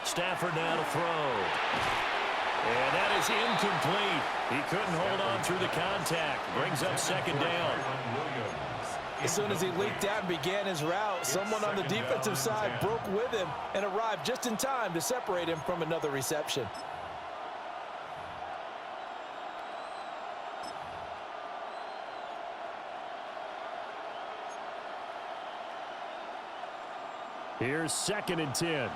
Stafford now to throw. And that is incomplete. He couldn't hold on through the contact. Brings up second down. As soon as he leaked out and began his route, someone on the defensive side broke with him and arrived just in time to separate him from another reception. Here's 2nd and 10.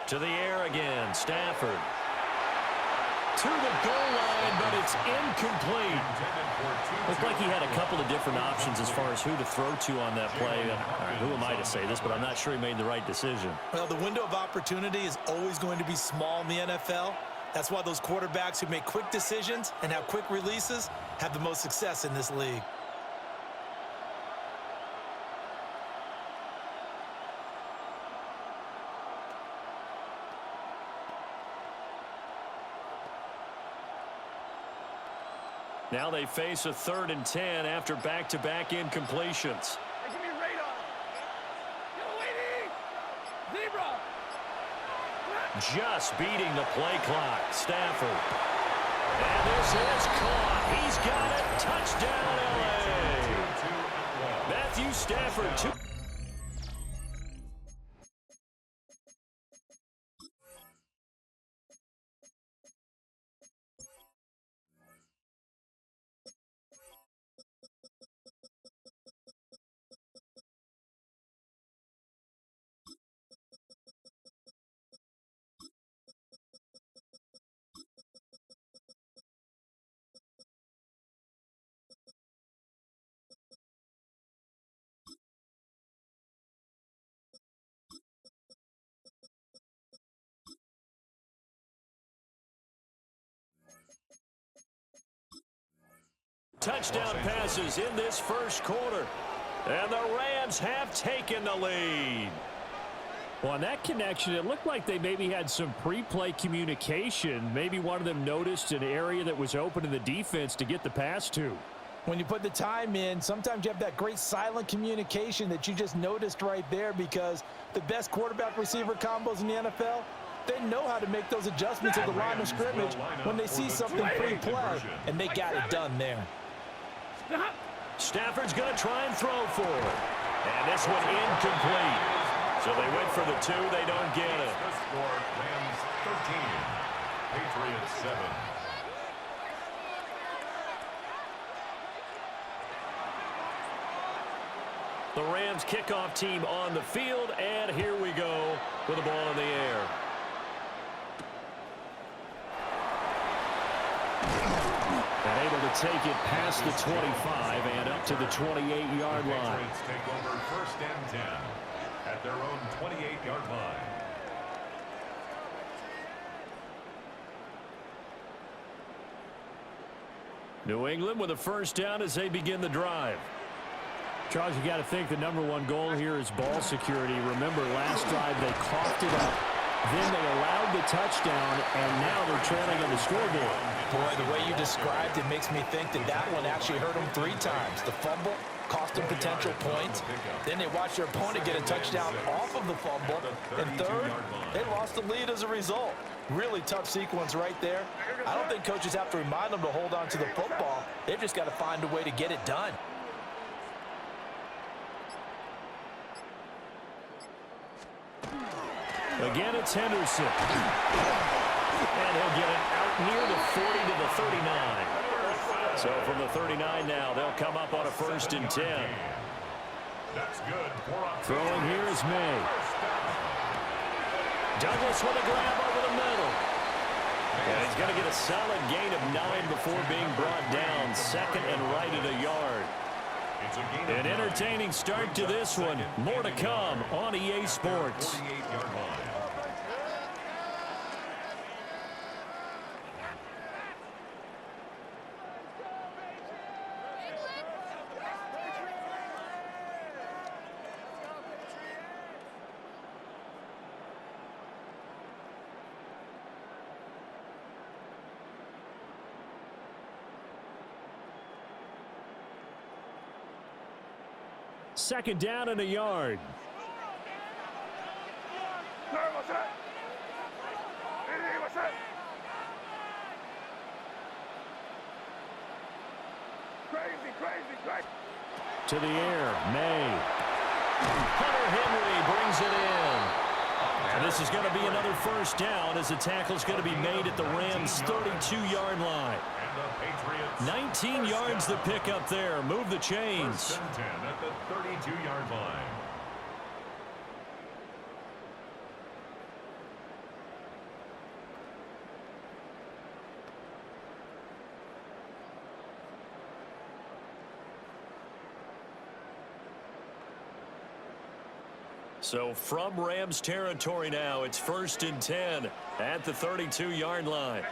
To the air again, Stafford. To the goal line, but it's incomplete. Looked like he had a couple of different options as far as who to throw to on that play. Who am I to say this, but I'm not sure he made the right decision. Well, the window of opportunity is always going to be small in the NFL. That's why those quarterbacks who make quick decisions and have quick releases have the most success in this league. Now they face a 3rd and 10 after back-to-back incompletions. Give me radar. Yo, lady. Zebra. Just beating the play clock. Stafford. And this is caught. He's got it. Touchdown, L.A. Matthew Stafford, 2. Touchdown passes in this first quarter. And the Rams have taken the lead. Well, on that connection, it looked like they maybe had some pre-play communication. Maybe one of them noticed an area that was open in the defense to get the pass to. When you put the time in, sometimes you have that great silent communication that you just noticed right there, because the best quarterback-receiver combos in the NFL, they know how to make those adjustments at the line of scrimmage when they see something pre-play, and they got it done there. Stafford's going to try and throw for it. And this one incomplete. So they went for the 2. They don't get it. The score, Rams 13, Patriots 7. The Rams kickoff team on the field, and here we go with the ball in the air. And able to take it past the 25 and up to the 28-yard line. Patriots take over 1st and 10 at their own 28-yard line. New England with a first down as they begin the drive. Charles, you got to think the #1 goal here is ball security. Remember, last drive they coughed it up. Then they allowed the touchdown, and now they're trailing on the scoreboard. Boy, the way you described it makes me think that that one actually hurt them 3 times. The fumble cost them potential points. Then they watched their opponent get a touchdown off of the fumble. And third, they lost the lead as a result. Really tough sequence right there. I don't think coaches have to remind them to hold on to the football. They've just got to find a way to get it done. Again, it's Henderson. And he'll get it out near the 40 to the 39. So from the 39 now, they'll come up on a 1st and 10. That's good. Throwing here is May. Douglas with a grab over the middle. And he's going to get a solid gain of 9 before being brought down. 2nd and right at a yard. An entertaining start to this one. More to come on EA Sports. Second down and a yard. Crazy. To the air, May. Hunter Henry brings it in. And this is going to be another first down as the tackle's going to be made at the Rams' 32-yard line. 19 yards the pick up there. Move the chains. First and 10 at the 32-yard line. So from Rams territory now, it's first and 10 at the 32-yard line.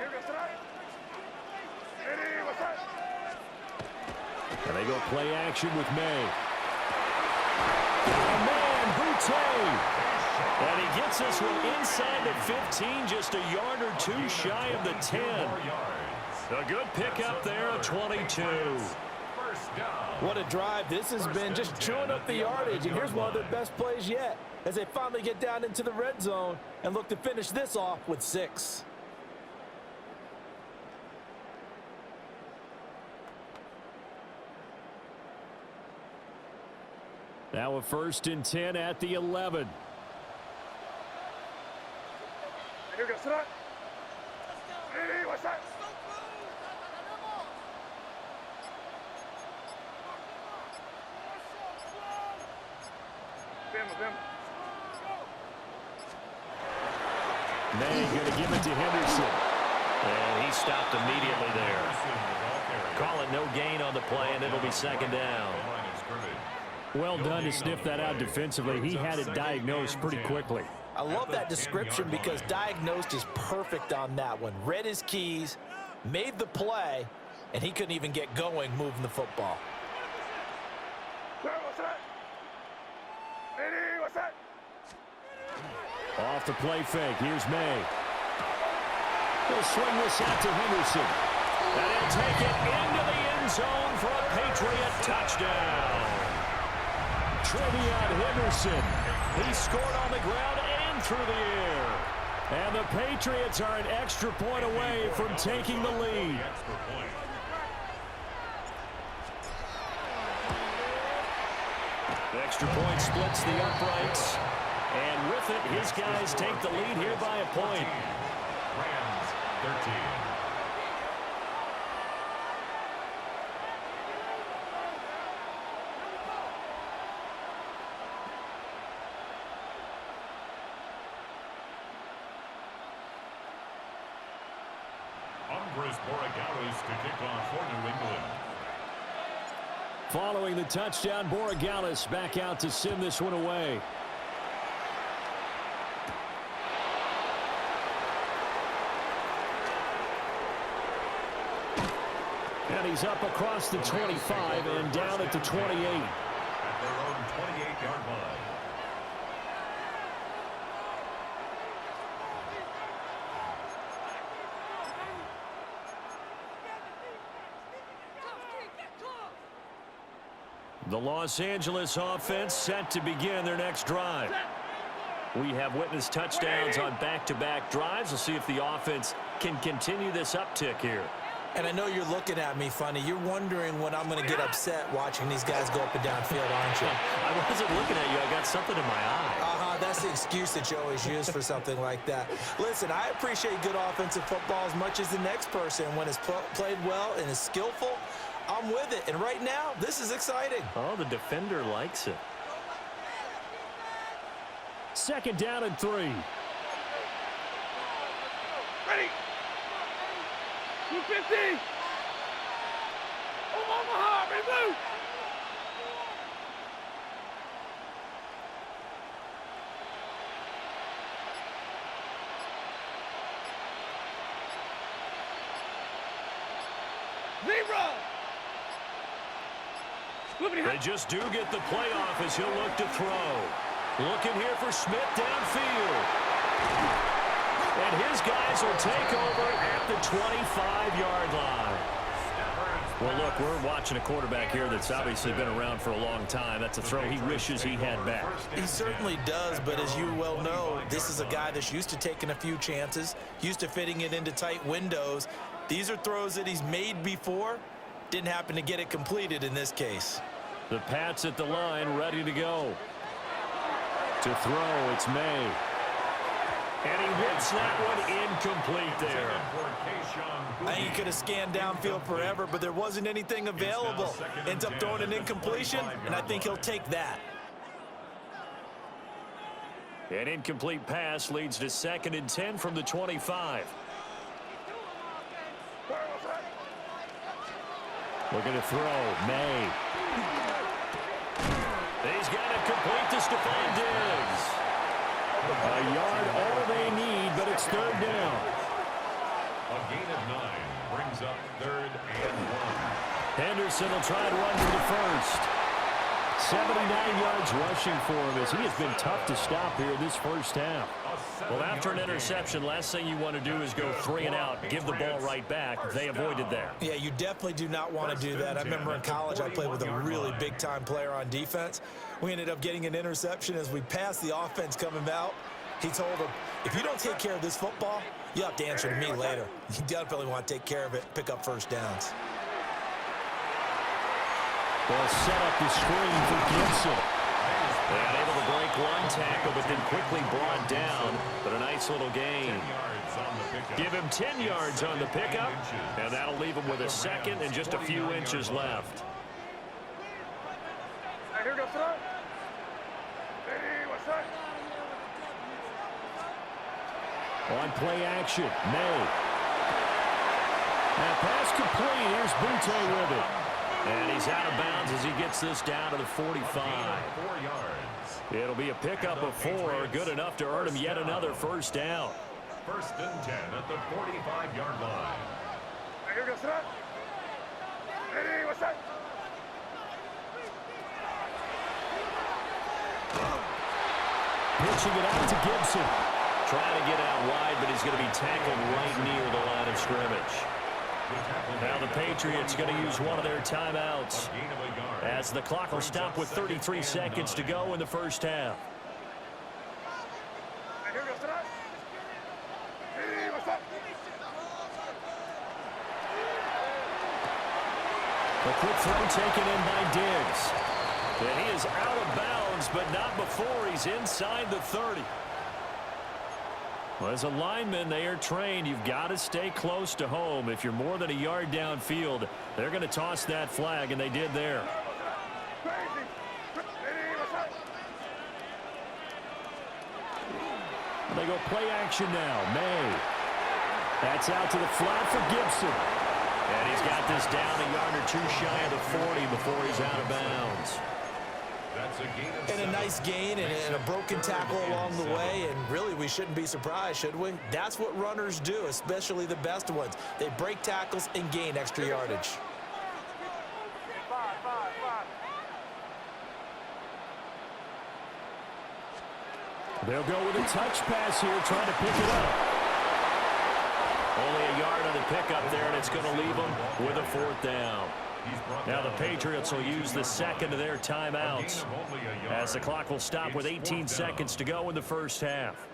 And they go play action with May. Oh, man, Boutte. And he gets this one inside the 15, just a yard or two shy of the 10. A good pickup there at 22. What a drive this has been, just chewing up the yardage. And here's one of their best plays yet as they finally get down into the red zone and look to finish this off with 6. Now a first and 10 at the 11. May going to give it to Henderson. And he stopped immediately there. Call it no gain on the play, and it'll be second down. Well done to sniff that out defensively. He had it diagnosed pretty quickly. I love that description because diagnosed is perfect on that one. Read his keys, made the play, and he couldn't even get going moving the football. Off the play fake. Here's May. He'll swing this out to Henderson. And he'll take it into the end zone for a Patriot touchdown. Trevion Henderson. He scored on the ground and through the air. And the Patriots are an extra point away from taking the lead. The extra point splits the uprights. And with it, his guys take the lead here by a point. Rams 13. Andres Borregales to kick off for New England. Following the touchdown, Borregales back out to send this one away. And he's up across the 25 and down at the 28. At their own 28-yard line. The Los Angeles offense set to begin their next drive. We have witnessed touchdowns on back-to-back drives. We'll see if the offense can continue this uptick here. And I know you're looking at me funny. You're wondering when I'm going to get upset watching these guys go up and down field, aren't you? I wasn't looking at you. I got something in my eye. That's the excuse that you always use for something like that. Listen, I appreciate good offensive football as much as the next person. When it's played well and is skillful, I'm with it. And right now, this is exciting. Oh, the defender likes it. Second down and 3. Ready. 250. Omaha, ready, blue. Zebra. They just do get the playoff as he'll look to throw. Looking here for Smith downfield. And his guys will take over at the 25-yard line. Well, look, we're watching a quarterback here that's obviously been around for a long time. That's a throw he wishes he had back. He certainly does, but as you well know, this is a guy that's used to taking a few chances, used to fitting it into tight windows. These are throws that he's made before. Didn't happen to get it completed in this case. The Pats at the line, ready to go. To throw, it's May. And he whips that one incomplete there. I think he could have scanned downfield forever, but there wasn't anything available. Ends up throwing an incompletion, and I think he'll take that. An incomplete pass leads to 2nd and 10 from the 25. Looking to throw, May. He's got it complete to Stephon Diggs. A yard, all they need, but it's 3rd down. A gain of 9 brings up 3rd and 1. Henderson will try and run for the first. 79 yards rushing for him as he has been tough to stop here this first half. Well, after an interception, last thing you want to do is go 3 and out, give the ball right back. They avoided that. Yeah, you definitely do not want to do that. I remember in college I played with a really big-time player on defense. We ended up getting an interception as we passed the offense coming out. He told him, if you don't take care of this football, you'll have to answer to me later. You definitely want to take care of it, pick up first downs. They'll set up the screen for Gibson. And able to break one tackle, but then quickly brought down. But a nice little gain. Give him 10 yards on the pickup, and that'll leave him with a 2nd and just a few inches left. Here goes front. Hey, what's that? On play action, May. Now pass complete. Here's Butte with it. And he's out of bounds as he gets this down to the 45. 4 yards. It'll be a pickup of 4, good enough to earn him yet another first down. 1st and 10 at the 45-yard line. Here goes front. Hey, what's that? Pitching it out to Gibson. Trying to get out wide, but he's going to be tackled right near the line of scrimmage. Now the Patriots going to use one of their timeouts as the clock will stop with 33 seconds to go in the first half. Here goes front. Hey, what's that? A quick throw taken in by Diggs. And he is out of bounds, but not before he's inside the 30. Well, as a lineman, they are trained. You've got to stay close to home. If you're more than a yard downfield, they're going to toss that flag, and they did there. Crazy. Hey, what's that? They go play action now. May. That's out to the flat for Gibson. And he's got this down a yard or 2 shy of the 40 before he's out of bounds. That's a gain of And a nice gain and a broken tackle along the way, and really we shouldn't be surprised, should we? That's what runners do, especially the best ones. They break tackles and gain extra yardage. Five. They'll go with a touch pass here, trying to pick it up. Only a yard on the pickup there, and it's going to leave them with a 4th down. Now the Patriots will use the 2nd of their timeouts as the clock will stop with 18 seconds to go in the first half.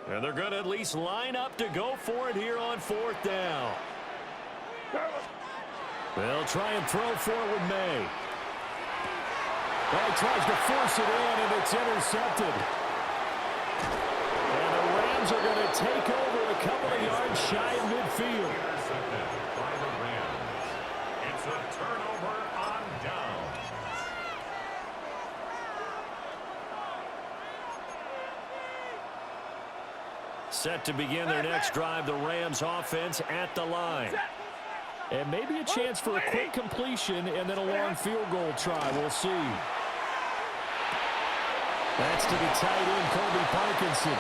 And they're going to at least line up to go for it here on 4th down. They'll try and throw for it with May. Well, he tries to force it in, and it's intercepted. And the Rams are going to take over a couple of yards shy of midfield. intercepted by the Rams. It's a turnover on downs. Set to begin their next drive, the Rams offense at the line. And maybe a chance for a quick completion and then a long field goal try. We'll see. That's to the tight end, Colby Parkinson.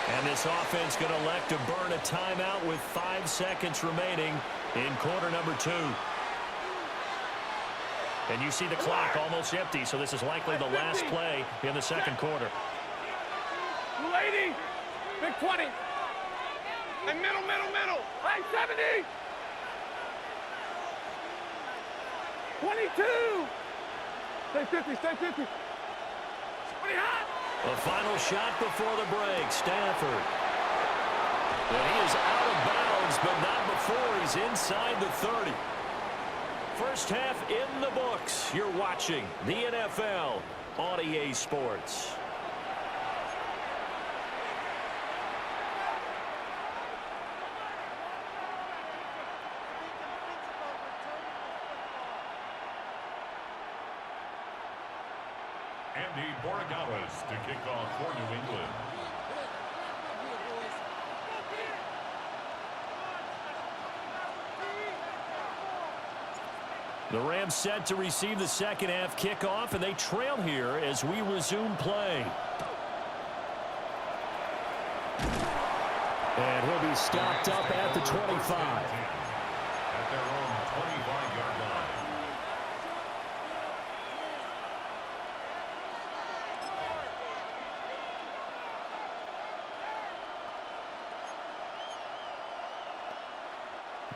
And this offense going to elect to burn a timeout with 5 seconds remaining in quarter number 2. And you see the clock almost empty, so this is likely the last play in the second quarter. 280. Big 20. And middle. Hey, 70. 22. Stay 50. 20 hot. The final shot before the break, Stafford. And he is out of bounds, but not before he's inside the 30. First half in the books. You're watching the NFL on EA Sports. Andy Borregales to kick off for New England. The Rams set to receive the second half kickoff, and they trail here as we resume play. And he'll be stopped up at the 25. At their own 25-yard line.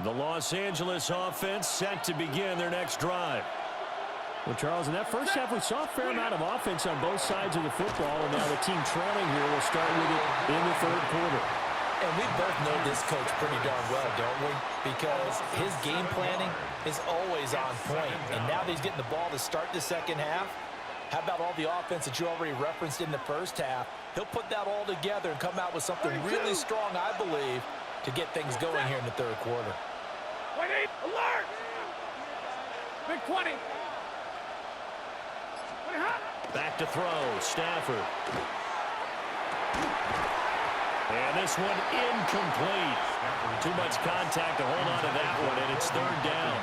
The Los Angeles offense set to begin their next drive. Well, Charles, in that first half, we saw a fair amount of offense on both sides of the football, and now the team trailing here will start with it in the third quarter. And we both know this coach pretty darn well, don't we? Because his game planning is always on point. And now that he's getting the ball to start the second half, how about all the offense that you already referenced in the first half? He'll put that all together and come out with something really strong, I believe, to get things going here in the third quarter. Alert! Big 20. 20 hot. Back to throw, Stafford. And this one incomplete. Too much contact to hold on to that one, and it's third down.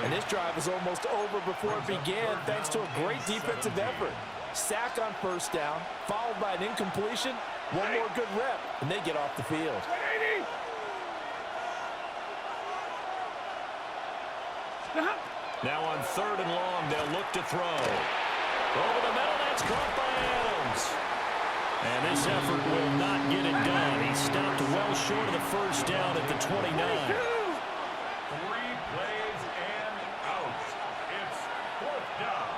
And this drive was almost over before it began thanks to a great defensive effort. Sack on first down, followed by an incompletion. One more good rep, and they get off the field. 180. Now on third and long, they'll look to throw. Over the middle, that's caught by Adams. And this effort will not get it done. He stopped well short of the first down at the 29. 3 plays and out. It's fourth down.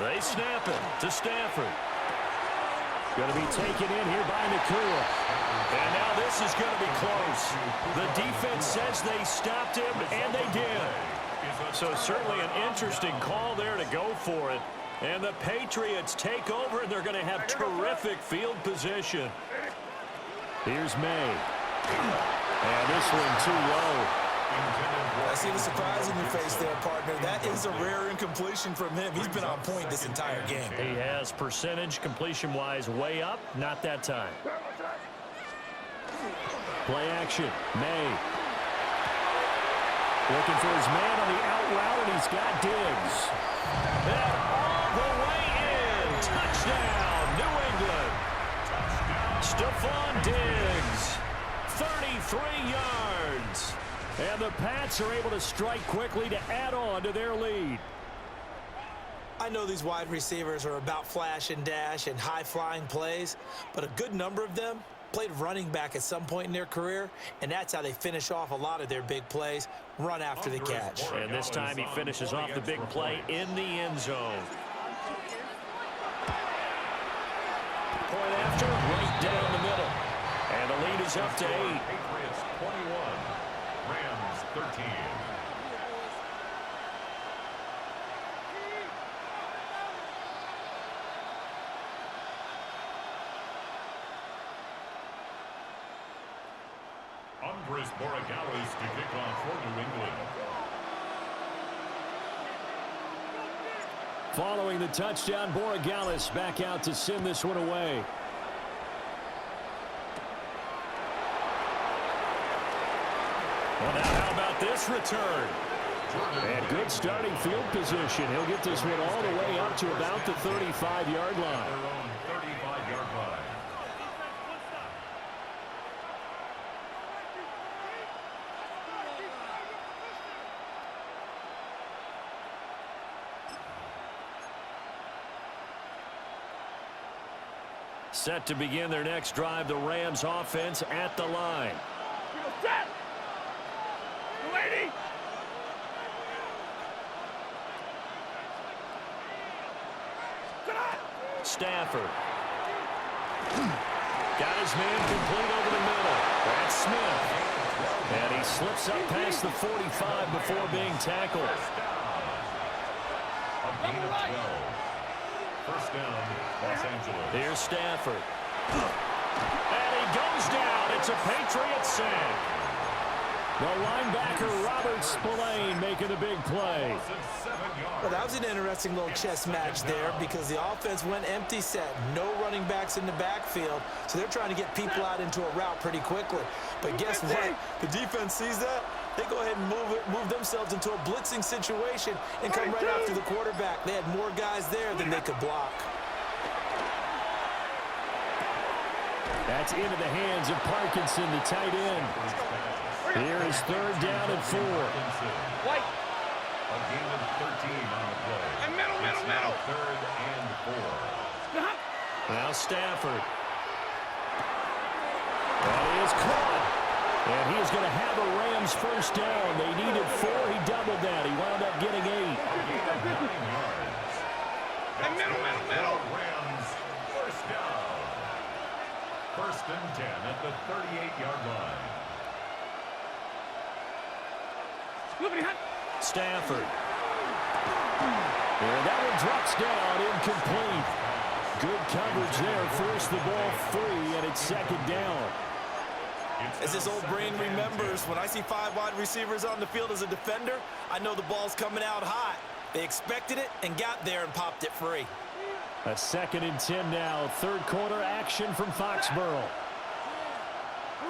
They snap it to Stafford. Going to be taken in here by Nakua. And now this is going to be close. The defense says they stopped him, and they did. So certainly an interesting call there to go for it. And the Patriots take over, and they're going to have terrific field position. Here's May. And this one too low. I see the surprise in your face there, partner. That is a rare incompletion from him. He's been on point this entire game. He has percentage completion-wise way up. Not that time. Play action. May. Looking for his man on the out route, and he's got Diggs. And all the way in. Touchdown, New England. Stephon Diggs. 33 yards. And the Pats are able to strike quickly to add on to their lead. I know these wide receivers are about flash and dash and high-flying plays, but a good number of them played running back at some point in their career, and that's how they finish off a lot of their big plays, run after the catch. And this time he finishes off the big play in the end zone. Point after, right down the middle. And the lead is up to 8. Patriots 21, Rams 13. Andres Borregales to kick off for New England. Following the touchdown, Borregales back out to send this one away. Well, now how about this return? And good starting field position. He'll get this one all the way up to about the 35-yard line. Their own 35-yard line. Set to begin their next drive, the Rams offense at the line. Set. Lady. Stafford. Got his man complete over the middle. That's Smith. And he slips up past the 45 before being tackled. A gain of 12. First down, Los Angeles. Here's Stafford. And he goes down. It's a Patriot sack. The linebacker, Robert Spillane, making a big play. Well, that was an interesting little chess match there because the offense went empty set. No running backs in the backfield, so they're trying to get people out into a route pretty quickly. But guess what? The defense sees that. They go ahead and move themselves into a blitzing situation and come right after the quarterback. They had more guys there than they could block. That's into the hands of Parkinson, the tight end. Here is third down and 4. White. A gain of 13 on the play. And middle. Third and 4. Now Stafford. That is caught. And he is going to have a Rams first down. They needed 4. He doubled that. He wound up getting 8. A gain of 9 yards. And middle. Rams first down. First and 10 at the 38-yard line. Stafford. And that one drops down, incomplete. Good coverage there, forced the ball free, and it's second down. As this old brain remembers, when I see 5 wide receivers on the field as a defender, I know the ball's coming out hot. They expected it and got there and popped it free. A second and 10 now. Third quarter action from Foxborough.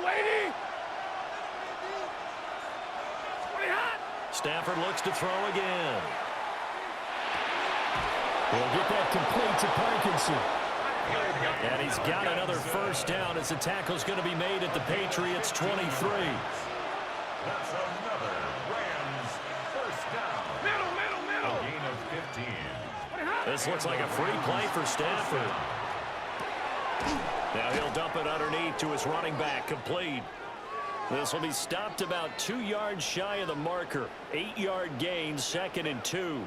Lady. Stafford looks to throw again. We'll get that complete to Parkinson. And he's got another first down as the tackle's going to be made at the Patriots' 23. That's another Rams first down. Middle. A gain of 15. This looks like a free play for Stafford. Now he'll dump it underneath to his running back, complete. This will be stopped about 2 yards shy of the marker. 8-yard gain, second and 2.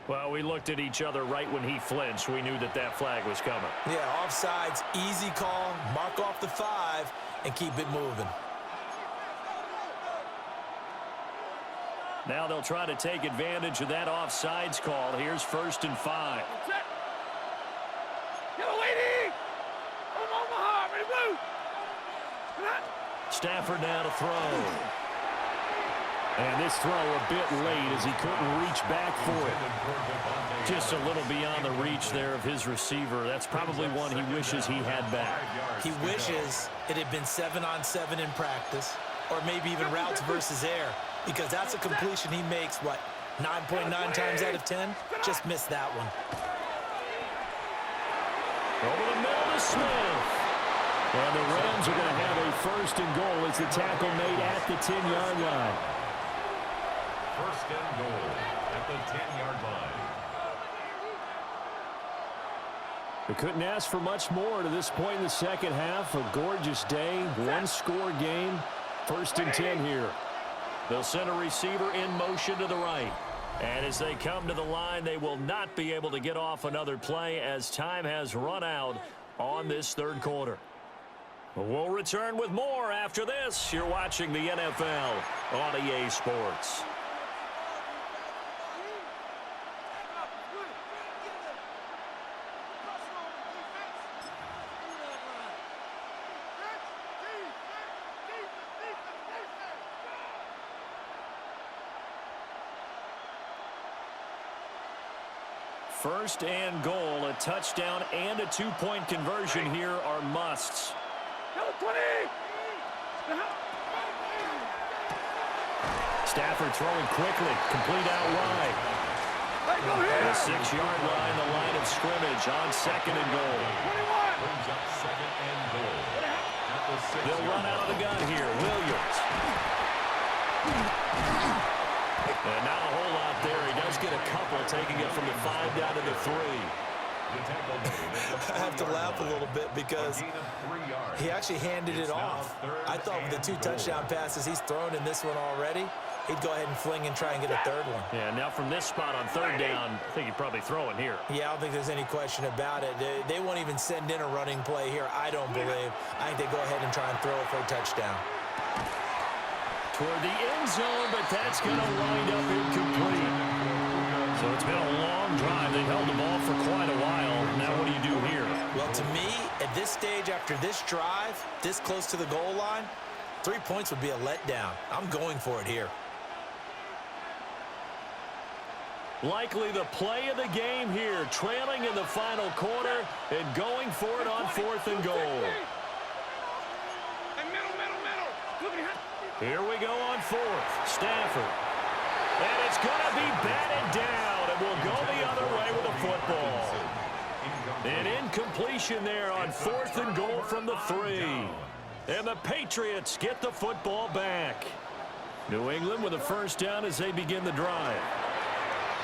Well, we looked at each other right when he flinched. We knew that that flag was coming. Yeah, offsides, easy call, mark off the 5, and keep it moving. Now they'll try to take advantage of that offsides call. Here's first and 5. Yellow lady. Omaha, ready blue. Stafford now to throw. And this throw a bit late as he couldn't reach back for it. Just a little beyond the reach there of his receiver. That's probably one he wishes he had back. He wishes it had been 7-on-7 in practice, or maybe even routes versus air, because that's a completion he makes, 9.9 times out of 10? Just missed that one. Over the middle to Smith. And the Rams are going to have a first and goal as the tackle made at the 10-yard line. First and goal at the 10-yard line. We couldn't ask for much more to this point in the second half. A gorgeous day, one-score game. First and 10 here. They'll send a receiver in motion to the right. And as they come to the line, they will not be able to get off another play as time has run out on this third quarter. We'll return with more after this. You're watching the NFL on EA Sports. First and goal, a touchdown and a two-point conversion here are musts. Stafford throwing quickly, complete out wide. The 6-yard line, the line of scrimmage on second and goal. Brings up second and goal. At the 6-yard They'll run out of the gun here. Williams. And not a whole lot there. He does get a couple taking it from the 5 down to the 3. I have to laugh a little bit because he actually handed it off. I thought with the 2 touchdown passes he's thrown in this one already, he'd go ahead and fling and try and get a 3rd one. Yeah, now from this spot on 3rd down, I think he'd probably throw it here. Yeah, I don't think there's any question about it. They won't even send in a running play here, I don't believe. I think they go ahead and try and throw it for a touchdown. Toward the end zone, but that's going to wind up incomplete. So it's been a long drive. They've held the ball for quite a while. Now what do you do here? Well, to me, at this stage, after this drive, this close to the goal line, 3 points would be a letdown. I'm going for it here. Likely the play of the game here, trailing in the final quarter and going for it on 4th and goal. Here we go on 4th. Stafford. And it's going to be batted down, and we'll go the other way with a football. An incompletion there on 4th and goal from the 3. And the Patriots get the football back. New England with a 1st down as they begin the drive.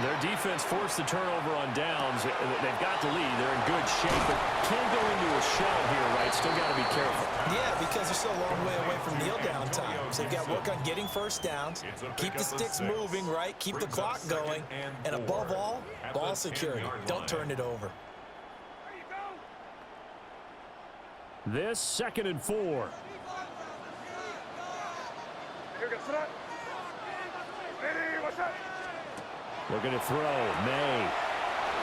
Their defense forced the turnover on downs. They've got the lead. They're in good shape, but can't go into a shell here, right? Still got to be careful. Yeah, because they're still a long way away from kneel down time. So they've got to work on getting 1st downs, keep the sticks moving, right? Keep the clock going, and above all, ball security. Don't turn it over. This 2nd and 4. Looking to throw. May.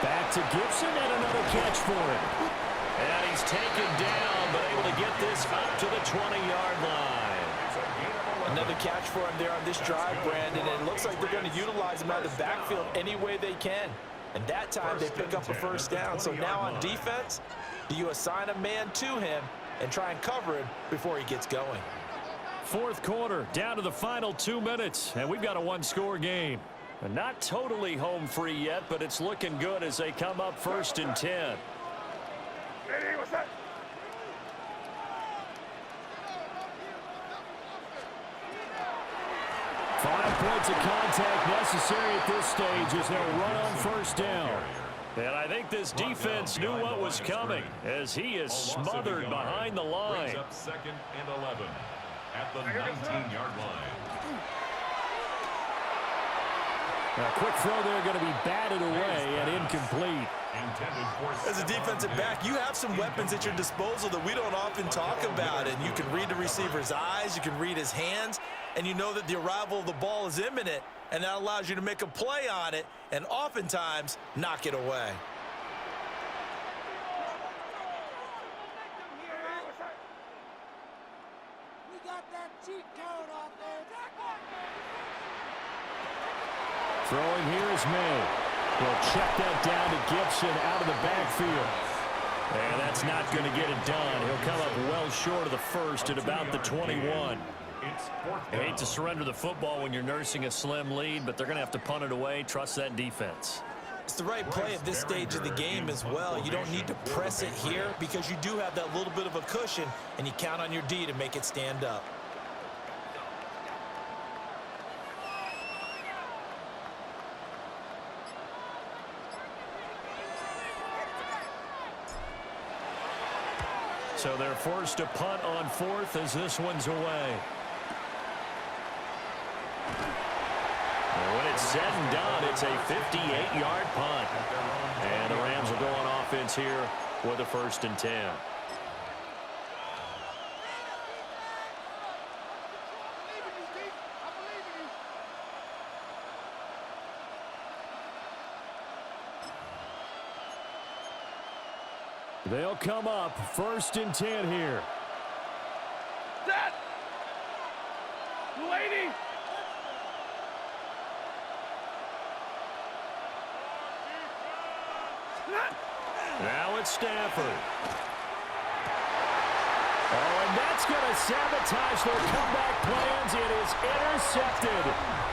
Back to Gibson and another catch for him. And he's taken down, but able to get this up to the 20-yard line. Another catch for him there on this drive, Brandon. And it looks like they're going to utilize him out of the backfield any way they can. And that time they pick up a 1st down. So now on defense, do you assign a man to him and try and cover him before he gets going? 4th quarter, down to the final 2 minutes, and we've got a 1-score game. And not totally home free yet, but it's looking good as they come up 1st and 10. What's that? 5 points of contact necessary at this stage as they'll run on 1st down. And I think this defense knew what was coming as he is smothered behind the line. 2nd and 11 at the 19-yard line. A quick throw there going to be batted away and incomplete. As a defensive back, you have some weapons at your disposal that we don't often talk about. And you can read the receiver's eyes, you can read his hands, and you know that the arrival of the ball is imminent, and that allows you to make a play on it and oftentimes knock it away. We got that cheat code off there. Throwing here is May. He'll check that down to Gibson out of the backfield. And that's not going to get it done. He'll come up well short of the 1st at about the 21. I hate to surrender the football when you're nursing a slim lead, but they're going to have to punt it away. Trust that defense. It's the right play at this stage of the game as well. You don't need to press it here because you do have that little bit of a cushion, and you count on your D to make it stand up. So they're forced to punt on 4th as this one's away. When it's said and done, it's a 58-yard punt. And the Rams will go on offense here with a 1st and 10. They'll come up 1st and 10 here. Set! Lady! Now it's Stafford. Oh, and that's going to sabotage their comeback plans. It is intercepted.